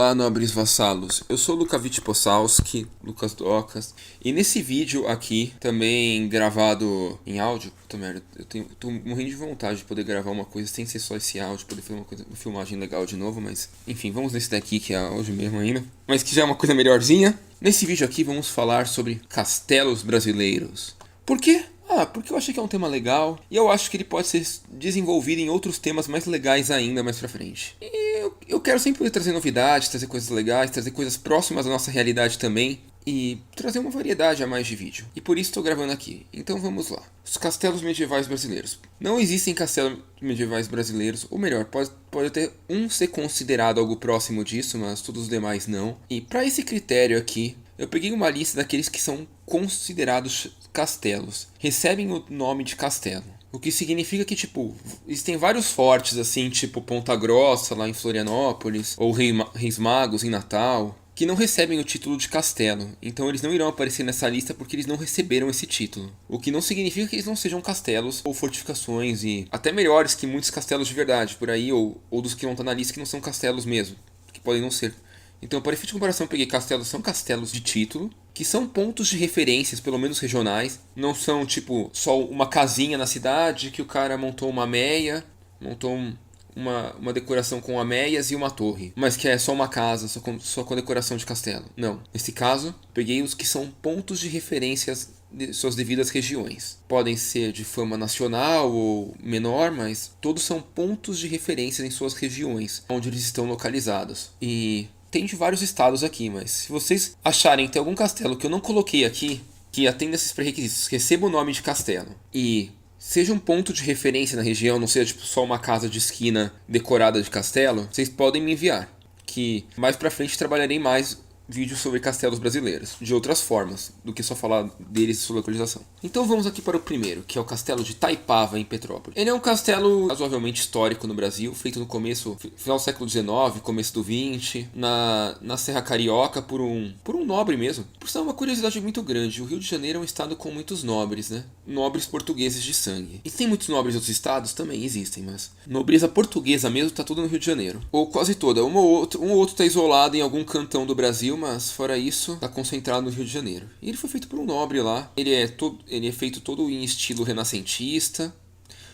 Olá, nobres vassalos. Eu sou Lukavich Possalski, Lucas Docas, e nesse vídeo aqui, também gravado em áudio, puta merda, tô morrendo de vontade de poder gravar uma coisa sem ser só esse áudio, poder fazer uma filmagem legal de novo, mas enfim, vamos nesse daqui que é áudio mesmo ainda, mas que já é uma coisa melhorzinha. Nesse vídeo aqui vamos falar sobre castelos brasileiros. Por quê? Porque eu achei que é um tema legal e eu acho que ele pode ser desenvolvido em outros temas mais legais ainda mais pra frente. E eu quero sempre poder trazer novidades, trazer coisas legais, trazer coisas próximas da nossa realidade também e trazer uma variedade a mais de vídeo. E por isso estou gravando aqui. Então vamos lá. Os castelos medievais brasileiros. Não existem castelos medievais brasileiros, ou melhor, pode até um ser considerado algo próximo disso, mas todos os demais não. E para esse critério aqui, eu peguei uma lista daqueles que são considerados castelos. Recebem o nome de castelo. O que significa que, existem vários fortes, assim, tipo Ponta Grossa, lá em Florianópolis, ou Reis Magos, em Natal, que não recebem o título de castelo. Então eles não irão aparecer nessa lista porque eles não receberam esse título. O que não significa que eles não sejam castelos ou fortificações, e até melhores que muitos castelos de verdade, por aí, ou dos que vão estar na lista que não são castelos mesmo, que podem não ser. Então, para efeito de comparação, eu peguei castelos, são castelos de título, que são pontos de referências, pelo menos regionais. Não são, só uma casinha na cidade que o cara montou uma meia, montou uma decoração com ameias e uma torre. Mas que é só uma casa, só com decoração de castelo. Não. Nesse caso, peguei os que são pontos de referências de suas devidas regiões. Podem ser de fama nacional ou menor, mas todos são pontos de referência em suas regiões, onde eles estão localizados. E tem de vários estados aqui, mas se vocês acharem que tem algum castelo que eu não coloquei aqui, que atenda esses pré-requisitos, receba o nome de castelo e seja um ponto de referência na região, não seja só uma casa de esquina decorada de castelo, vocês podem me enviar, que mais pra frente trabalharei mais vídeos sobre castelos brasileiros, de outras formas, do que só falar deles e sua localização. Então vamos aqui para o primeiro, que é o castelo de Taipava, em Petrópolis. Ele é um castelo razoavelmente histórico no Brasil, feito no final do século XIX, começo do XX, na Serra Carioca, por um nobre mesmo. Por ser uma curiosidade muito grande, o Rio de Janeiro é um estado com muitos nobres, né? Nobres portugueses de sangue. E tem muitos nobres de outros estados? Também existem, mas nobreza portuguesa mesmo tá tudo no Rio de Janeiro. Ou quase toda. Um ou outro tá isolado em algum cantão do Brasil, mas fora isso, tá concentrado no Rio de Janeiro. E ele foi feito por um nobre lá. Ele é feito todo em estilo renascentista.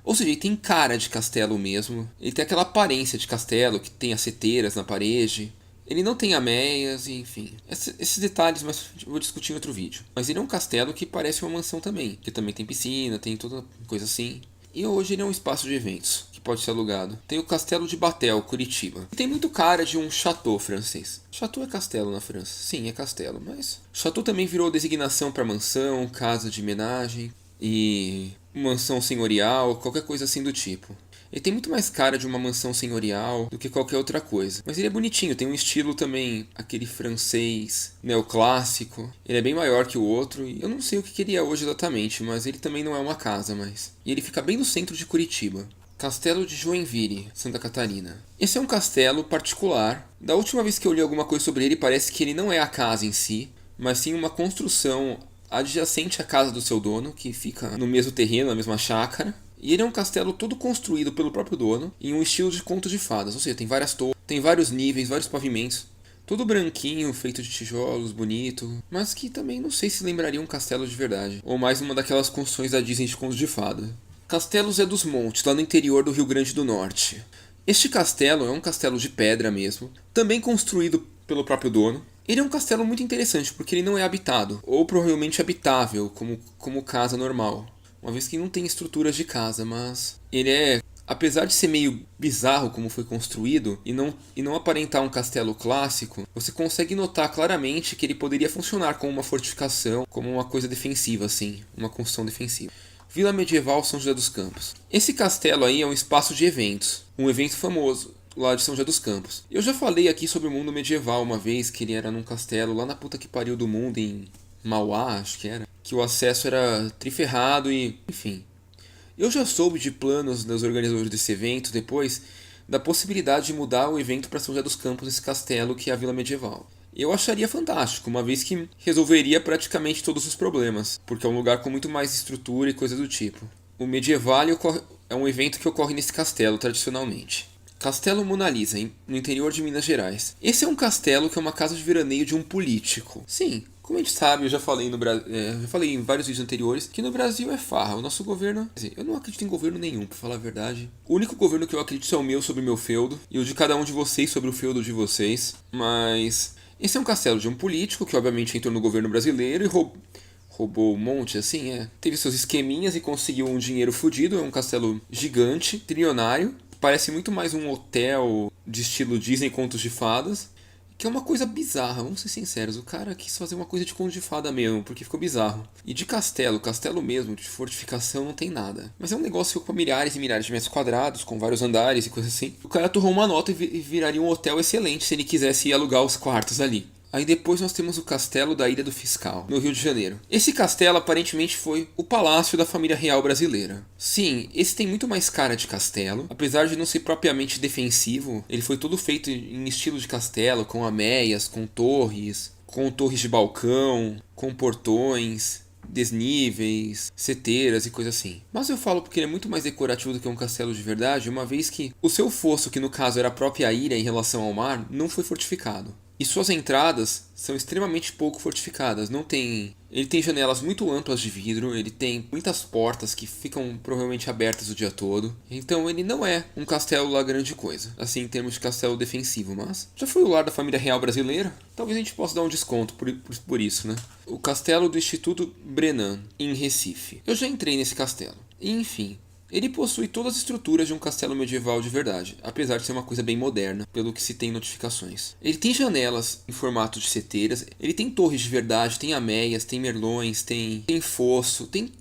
Ou seja, ele tem cara de castelo mesmo. Ele tem aquela aparência de castelo, que tem as seteiras na parede. Ele não tem ameias, enfim. Esses detalhes, mas eu vou discutir em outro vídeo. Mas ele é um castelo que parece uma mansão também. Que também tem piscina, tem toda coisa assim. E hoje ele é um espaço de eventos, que pode ser alugado. Tem o Castelo de Batel, Curitiba. E tem muito cara de um chateau francês. Chateau é castelo na França. Sim, é castelo, mas chateau também virou designação para mansão, casa de homenagem e mansão senhorial, qualquer coisa assim do tipo. Ele tem muito mais cara de uma mansão senhorial do que qualquer outra coisa. Mas ele é bonitinho, tem um estilo também, aquele francês neoclássico. Ele é bem maior que o outro, e eu não sei o que ele é hoje exatamente, mas ele também não é uma casa mais. E ele fica bem no centro de Curitiba. Castelo de Joinville, Santa Catarina. Esse é um castelo particular. Da última vez que eu li alguma coisa sobre ele, parece que ele não é a casa em si, mas sim uma construção adjacente à casa do seu dono, que fica no mesmo terreno, na mesma chácara. E ele é um castelo todo construído pelo próprio dono, em um estilo de conto de fadas. Ou seja, tem várias torres, tem vários níveis, vários pavimentos. Todo branquinho, feito de tijolos, bonito. Mas que também não sei se lembraria um castelo de verdade. Ou mais uma daquelas construções da Disney de contos de fada. Castelo Zé dos Montes, lá no interior do Rio Grande do Norte. Este castelo é um castelo de pedra mesmo, também construído pelo próprio dono. Ele é um castelo muito interessante, porque ele não é habitado, ou provavelmente habitável, como casa normal. Uma vez que não tem estruturas de casa, mas ele é, apesar de ser meio bizarro como foi construído e não aparentar um castelo clássico, você consegue notar claramente que ele poderia funcionar como uma fortificação, como uma coisa defensiva assim, uma construção defensiva. Vila Medieval São José dos Campos. Esse castelo aí é um espaço de eventos, um evento famoso lá de São José dos Campos. Eu já falei aqui sobre o mundo medieval uma vez, que ele era num castelo lá na puta que pariu do mundo, em Mauá, acho que era. Que o acesso era triferrado e, enfim. Eu já soube de planos dos organizadores desse evento depois da possibilidade de mudar o evento para São José dos Campos, esse castelo que é a Vila Medieval. Eu acharia fantástico, uma vez que resolveria praticamente todos os problemas, porque é um lugar com muito mais estrutura e coisa do tipo. O Medieval é um evento que ocorre nesse castelo tradicionalmente. Castelo Mona Lisa, no interior de Minas Gerais. Esse é um castelo que é uma casa de veraneio de um político. Sim, como a gente sabe, eu já falei já falei em vários vídeos anteriores que no Brasil é farra. O nosso governo, quer dizer, eu não acredito em governo nenhum, pra falar a verdade. O único governo que eu acredito é o meu sobre o meu feudo e o de cada um de vocês sobre o feudo de vocês. Mas esse é um castelo de um político que obviamente entrou no governo brasileiro e roubou um monte, assim, Teve seus esqueminhas e conseguiu um dinheiro fudido. É um castelo gigante, trilionário. Parece muito mais um hotel de estilo Disney Contos de Fadas. Que é uma coisa bizarra, vamos ser sinceros. O cara quis fazer uma coisa de conto de fada mesmo, porque ficou bizarro. E de castelo mesmo, de fortificação, não tem nada. Mas é um negócio com milhares e milhares de metros quadrados, com vários andares e coisas assim. O cara torrou uma nota e viraria um hotel excelente se ele quisesse ir alugar os quartos ali. Aí depois nós temos o castelo da Ilha do Fiscal, no Rio de Janeiro. Esse castelo aparentemente foi o palácio da família real brasileira. Sim, esse tem muito mais cara de castelo. Apesar de não ser propriamente defensivo, ele foi todo feito em estilo de castelo, com ameias, com torres de balcão, com portões, desníveis, seteiras e coisa assim. Mas eu falo porque ele é muito mais decorativo do que um castelo de verdade, uma vez que o seu fosso, que no caso era a própria ilha em relação ao mar, não foi fortificado. E suas entradas são extremamente pouco fortificadas. Ele tem janelas muito amplas de vidro, ele tem muitas portas que ficam provavelmente abertas o dia todo. Então ele não é um castelo lá grande coisa, assim em termos de castelo defensivo, mas já foi o lar da família real brasileira, talvez a gente possa dar um desconto por isso, né? O castelo do Instituto Brennan, em Recife. Eu já entrei nesse castelo. E, enfim, ele possui todas as estruturas de um castelo medieval de verdade, apesar de ser uma coisa bem moderna, pelo que se tem em notificações. Ele tem janelas em formato de seteiras, ele tem torres de verdade, tem ameias, tem merlões, tem fosso, tem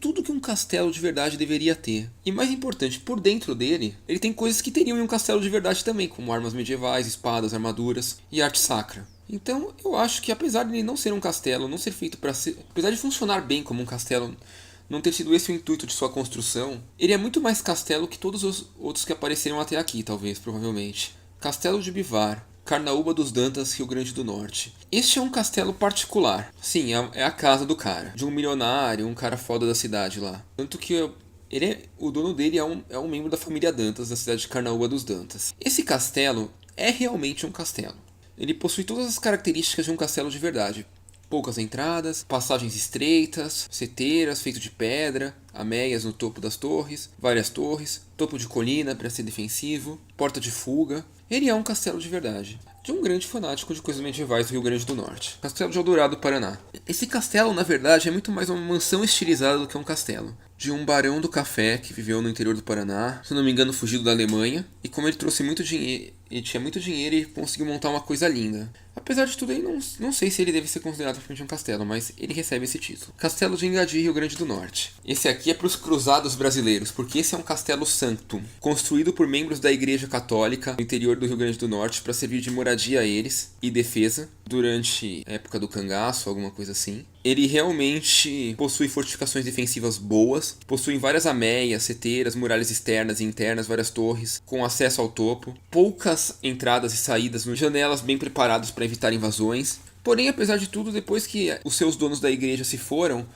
tudo que um castelo de verdade deveria ter. E mais importante, por dentro dele, ele tem coisas que teriam em um castelo de verdade também, como armas medievais, espadas, armaduras e arte sacra. Então eu acho que apesar de ele não ser um castelo, não ser feito para ser... apesar de funcionar bem como um castelo, não ter sido esse o intuito de sua construção, ele é muito mais castelo que todos os outros que apareceram até aqui, talvez, provavelmente. Castelo de Bivar, Carnaúba dos Dantas, Rio Grande do Norte. Este é um castelo particular. Sim, é a casa do cara. De um milionário, um cara foda da cidade lá. Tanto que o dono dele é um membro da família Dantas, da cidade de Carnaúba dos Dantas. Esse castelo é realmente um castelo. Ele possui todas as características de um castelo de verdade. Poucas entradas, passagens estreitas, seteiras feito de pedra, ameias no topo das torres, várias torres, topo de colina para ser defensivo, porta de fuga. Ele é um castelo de verdade, de um grande fanático de coisas medievais do Rio Grande do Norte. Castelo de Eldorado, Paraná. Esse castelo, na verdade, é muito mais uma mansão estilizada do que um castelo. De um barão do café que viveu no interior do Paraná, se não me engano fugido da Alemanha, e como ele trouxe muito dinheiro, ele tinha muito dinheiro e conseguiu montar uma coisa linda. Apesar de tudo, ele não sei se ele deve ser considerado propriamente um castelo, mas ele recebe esse título. Castelo de Engadir, Rio Grande do Norte. Esse aqui é para os cruzados brasileiros, porque esse é um castelo sanctum, construído por membros da Igreja Católica no interior do Rio Grande do Norte para servir de moradia a eles e defesa durante a época do cangaço, alguma coisa assim. Ele realmente possui fortificações defensivas boas, possui várias ameias, seteiras, muralhas externas e internas, várias torres, com acesso ao topo, poucas entradas e saídas, janelas bem preparadas para evitar invasões. Porém, apesar de tudo, depois que os seus donos da igreja se foram,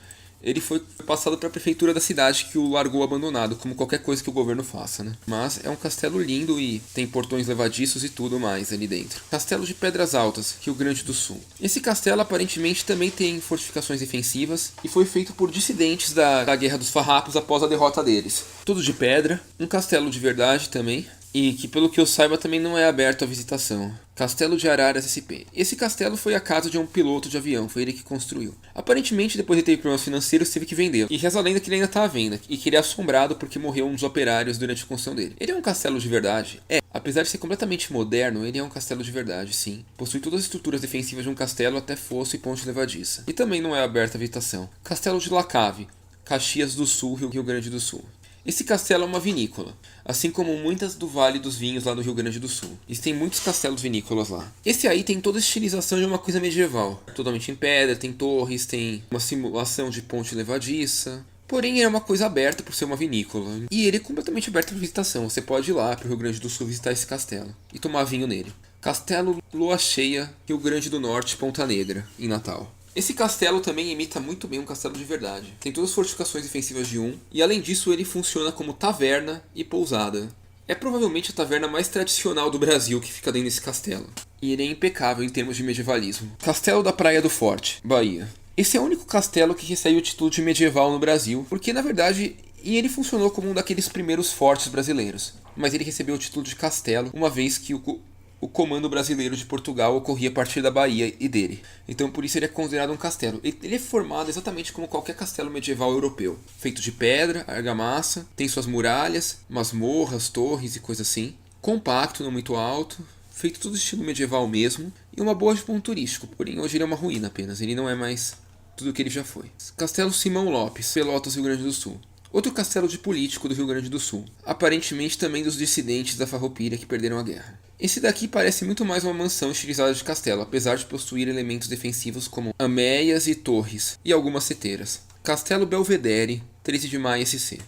ele foi passado para a prefeitura da cidade, que o largou abandonado, como qualquer coisa que o governo faça, né? Mas é um castelo lindo e tem portões levadiços e tudo mais ali dentro. Castelo de Pedras Altas, Rio Grande do Sul. Esse castelo aparentemente também tem fortificações defensivas e foi feito por dissidentes da Guerra dos Farrapos após a derrota deles. Tudo de pedra, um castelo de verdade também, e que pelo que eu saiba também não é aberto à visitação. Castelo de Araras SP. Esse castelo foi a casa de um piloto de avião, foi ele que construiu. Aparentemente, depois de ter problemas financeiros, teve que vender. E reza a lenda que ele ainda está à venda, e que ele é assombrado porque morreu um dos operários durante a construção dele. Ele é um castelo de verdade? É. Apesar de ser completamente moderno, ele é um castelo de verdade, sim. Possui todas as estruturas defensivas de um castelo, até fosso e ponte levadiça. E também não é aberto à visitação. Castelo de Lacave, Caxias do Sul, Rio Grande do Sul. Esse castelo é uma vinícola, assim como muitas do Vale dos Vinhos lá do Rio Grande do Sul. Existem muitos castelos vinícolas lá. Esse aí tem toda a estilização de uma coisa medieval. Totalmente em pedra, tem torres, tem uma simulação de ponte levadiça. Porém, é uma coisa aberta por ser uma vinícola. E ele é completamente aberto para visitação. Você pode ir lá para o Rio Grande do Sul visitar esse castelo e tomar vinho nele. Castelo Lua Cheia, Rio Grande do Norte, Ponta Negra, em Natal. Esse castelo também imita muito bem um castelo de verdade. Tem todas as fortificações defensivas de um, e além disso ele funciona como taverna e pousada. É provavelmente a taverna mais tradicional do Brasil que fica dentro desse castelo. E ele é impecável em termos de medievalismo. Castelo da Praia do Forte, Bahia. Esse é o único castelo que recebe o título de medieval no Brasil, porque na verdade ele funcionou como um daqueles primeiros fortes brasileiros. Mas ele recebeu o título de castelo uma vez que o comando brasileiro de Portugal ocorria a partir da Bahia e dele. Então por isso ele é considerado um castelo. Ele é formado exatamente como qualquer castelo medieval europeu. Feito de pedra, argamassa, tem suas muralhas, masmorras, torres e coisa assim. Compacto, não muito alto, feito tudo estilo medieval mesmo. E uma boa de ponto turístico, porém hoje ele é uma ruína apenas, ele não é mais tudo o que ele já foi. Castelo Simão Lopes, Pelotas, Rio Grande do Sul. Outro castelo de político do Rio Grande do Sul. Aparentemente também dos dissidentes da Farroupilha que perderam a guerra. Esse daqui parece muito mais uma mansão estilizada de castelo, apesar de possuir elementos defensivos como ameias e torres, e algumas seteiras. Castelo Belvedere, 13 de maio SC.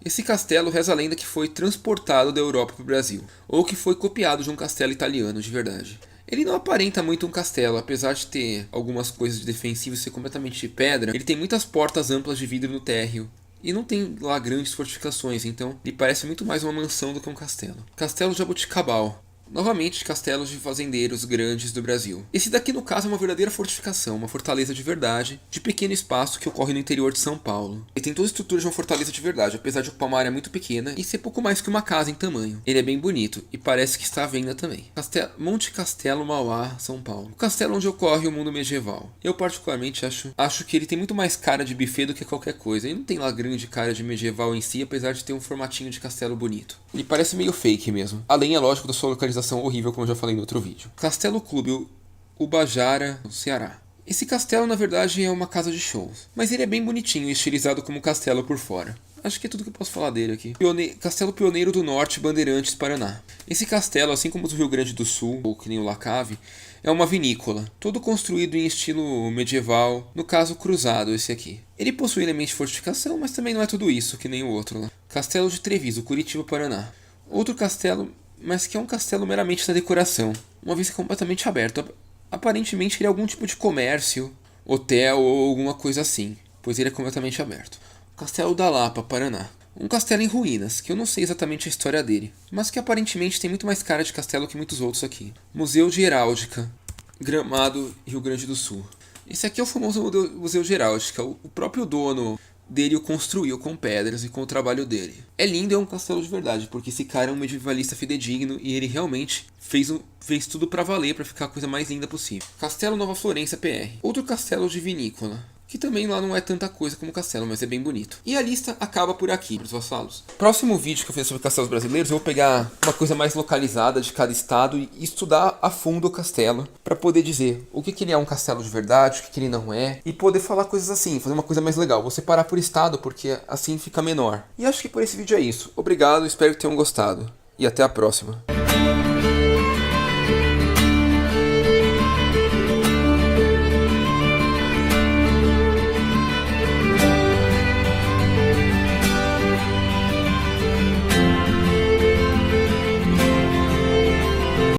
Esse castelo reza a lenda que foi transportado da Europa para o Brasil, ou que foi copiado de um castelo italiano de verdade. Ele não aparenta muito um castelo, apesar de ter algumas coisas de defensivo e ser completamente de pedra, ele tem muitas portas amplas de vidro no térreo. E não tem lá grandes fortificações, então ele parece muito mais uma mansão do que um castelo. Castelo Jaboticabal. Novamente, castelos de fazendeiros grandes do Brasil. Esse daqui, no caso, é uma verdadeira fortificação, uma fortaleza de verdade, de pequeno espaço que ocorre no interior de São Paulo. Ele tem toda a estrutura de uma fortaleza de verdade, apesar de ocupar uma área muito pequena e ser pouco mais que uma casa em tamanho. Ele é bem bonito e parece que está à venda também. Monte Castelo, Mauá, São Paulo. O castelo onde ocorre o mundo medieval. Eu particularmente acho que ele tem muito mais cara de buffet do que qualquer coisa. Ele não tem lá grande cara de medieval em si, apesar de ter um formatinho de castelo bonito. Ele parece meio fake mesmo. Além, é lógico, da sua localização horrível, como eu já falei no outro vídeo. Castelo Clube Ubajara, no Ceará. Esse castelo, na verdade, é uma casa de shows, mas ele é bem bonitinho e estilizado como castelo por fora. Acho que é tudo que eu posso falar dele aqui. Castelo Pioneiro do Norte, Bandeirantes, Paraná. Esse castelo, assim como o do Rio Grande do Sul, ou que nem o Lacave, é uma vinícola, todo construído em estilo medieval, no caso cruzado esse aqui. Ele possui elementos de fortificação, mas também não é tudo isso, que nem o outro lá. Castelo de Treviso, Curitiba, Paraná. Outro castelo, mas que é um castelo meramente da decoração, uma vez completamente aberto. Aparentemente ele é algum tipo de comércio, hotel ou alguma coisa assim, pois ele é completamente aberto. Castelo da Lapa, Paraná. Um castelo em ruínas, que eu não sei exatamente a história dele, mas que aparentemente tem muito mais cara de castelo que muitos outros aqui. Museu de Heráldica, Gramado, Rio Grande do Sul. Esse aqui é o famoso Museu de Heráldica, o próprio dono dele o construiu com pedras e com o trabalho dele. É lindo, é um castelo de verdade, porque esse cara é um medievalista fidedigno e ele realmente fez tudo pra valer, pra ficar a coisa mais linda possível. Castelo Nova Florença PR. Outro castelo de vinícola, que também lá não é tanta coisa como castelo, mas é bem bonito. E a lista acaba por aqui, meus vassalos. Próximo vídeo que eu fizer sobre castelos brasileiros, eu vou pegar uma coisa mais localizada de cada estado e estudar a fundo o castelo, para poder dizer o que ele é um castelo de verdade, o que ele não é, e poder falar coisas assim, fazer uma coisa mais legal. Vou separar por estado, porque assim fica menor. E acho que por esse vídeo é isso. Obrigado, espero que tenham gostado. E até a próxima.